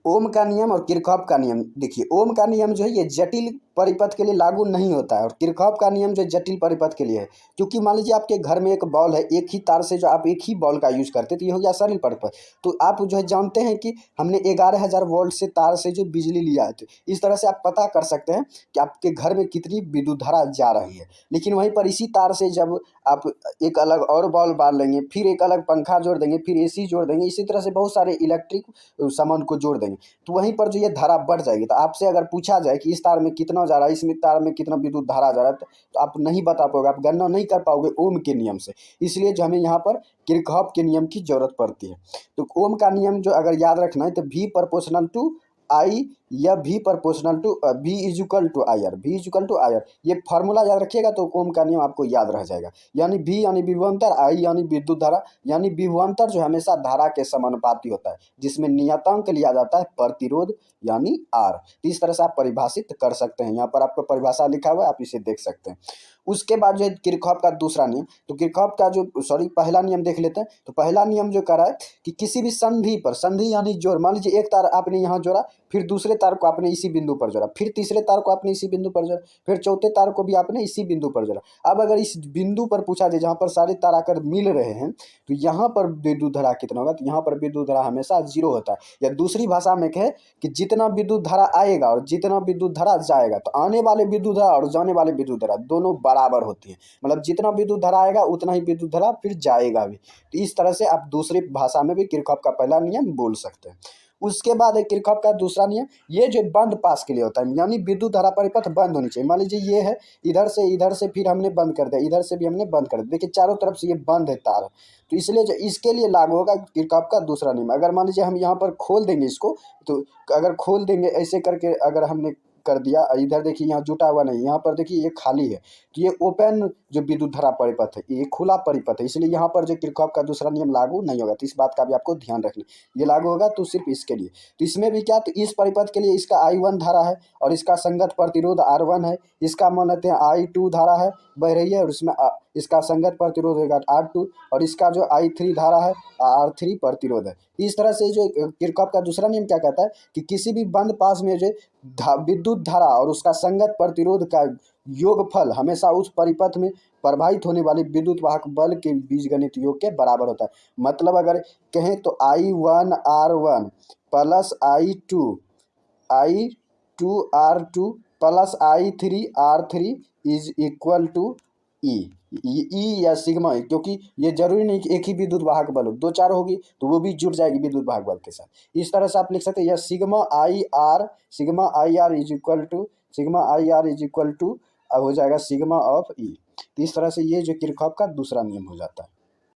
ओम का नियम और किरचॉफ का नियम देखिए, ओम का नियम जो है ये जटिल परिपथ के लिए लागू नहीं होता है और किरचॉफ का नियम जो जटिल परिपथ के लिए है। क्योंकि मान लीजिए आपके घर में एक बॉल है, एक ही तार से जो आप एक ही बॉल का यूज करते तो ये हो गया सरल परिपथ। तो आप जो है जानते हैं कि हमने 11,000 वोल्ट से तार से जो बिजली लिया है, तो इस तरह से आप पता कर सकते हैं कि आपके घर में कितनी विद्युत धारा जा रही है। लेकिन वहीं पर इसी तार से जब आप एक अलग और बॉल बांध लेंगे, फिर एक अलग पंखा जोड़ देंगे, फिर एसी जोड़ देंगे, इसी तरह से बहुत सारे इलेक्ट्रिक सामान को जोड़ देंगे, तो वहीं पर जो ये धारा बढ़ जाएगी। तो आपसे अगर पूछा जाए कि इस तार में कितना जा रहा है, इसमें तार में कितना विद्युत धारा जा रहा है, तो आप नहीं बता पाओगे, आप गणना नहीं कर पाओगे ओम के नियम से। इसलिए जो हमें यहाँ पर किरचॉफ के नियम की जरूरत पड़ती है। तो ओम का नियम जो अगर याद रखना है तो V प्रोपोर्शनल टू आई या V proportional to V is equal to I R, V is equal to I R, ये फार्मूला याद रखिएगा तो ओम का नियम आपको याद रह जाएगा। यानी V यानी विभवांतर, I यानी विद्युत धारा, यानी विभवांतर जो हमेशा धारा के समानुपाती होता है, जिसमें नियतांक लिया जाता है प्रतिरोध यानी R। तो इस तरह से आप परिभाषित कर सकते हैं, यहाँ पर आपको परिभाषा लिखा हुआ है, आप इसे देख सकते हैं। उसके बाद जो है किरचॉफ का दूसरा नियम, तो किरचॉफ का जो पहला नियम देख लेते हैं। तो पहला नियम जो कह रहा है कि किसी भी संधि पर, संधि यानी जोड़, मान लीजिए एक तार आपने यहाँ जोड़ा, फिर दूसरे तार को आपने इसी बिंदु पर जोड़ा, फिर तीसरे तार को आपने इसी बिंदु पर जोड़ा, फिर चौथे तार को भी आपने इसी बिंदु पर जोड़ा। अब अगर इस बिंदु पर पूछा जाए जहाँ पर सारे तार आकर मिल रहे हैं, तो यहाँ पर विद्युत धारा कितना होगा, तो यहाँ पर विद्युत धारा हमेशा 0 होता है। या दूसरी भाषा में कहे कि जितना विद्युत धारा आएगा और जितना विद्युत धारा जाएगा, तो आने वाले विद्युत धारा और जाने वाले विद्युत धारा दोनों बराबर होती है। मतलब जितना विद्युत धारा आएगा उतना ही विद्युत धारा फिर जाएगा भी। तो इस तरह से आप दूसरी भाषा में भी किरचॉफ का पहला नियम बोल सकते हैं। उसके बाद है किरचॉफ का दूसरा नियम, ये जो बंद पास के लिए होता है, यानी विद्युत धारा परिपथ बंद होनी चाहिए। मान लीजिए ये है, इधर से फिर हमने बंद कर दिया, इधर से भी हमने बंद कर दिया, देखिए चारों तरफ से ये बंद है तार, तो इसलिए जो इसके लिए लागू होगा किरचॉफ का दूसरा नियम। अगर मान लीजिए हम यहाँ पर खोल देंगे इसको, तो अगर खोल देंगे ऐसे करके, अगर हमने कर दिया, इधर देखिए यहाँ जुटा हुआ नहीं, यहाँ पर देखिए ये खाली है, तो ये ओपन जो विद्युत धारा परिपथ है, ये खुला परिपथ है, इसलिए यहाँ पर जो किरचॉफ का दूसरा नियम लागू नहीं होगा। तो इस बात का भी आपको ध्यान रखना, ये लागू होगा तो सिर्फ इसके लिए। तो इसमें भी क्या, तो इस परिपथ के लिए इसका I1 धारा है और इसका संगत प्रतिरोध R1 है, इसका मान लेते हैं I2 धारा है बह रही है, और इसमें इसका संगत प्रतिरोध होगा R2, और इसका जो I3 धारा है R3 प्रतिरोध है। इस तरह से जो किरचॉफ का दूसरा नियम क्या कहता है कि किसी भी बंद पास में जो विद्युत धारा और उसका संगत प्रतिरोध का योगफल हमेशा उस परिपथ में प्रवाहित होने वाले विद्युत वाहक बल के बीजगणित योग के बराबर होता है। मतलब अगर कहें तो I1 R1 plus I2 R2 plus I3 R3 is equal to E या सिग्मा, क्योंकि ये जरूरी नहीं कि एक ही विद्युत वाहक बल हो, 2-4 होगी तो वो भी जुड़ जाएगी विद्युत वाहक बल के साथ। इस तरह से आप लिख सकते हैं, यह sigma I R is equal to हो जाएगा सिग्मा ऑफ ई। तो इस तरह से ये जो किरचॉफ का दूसरा नियम हो जाता है।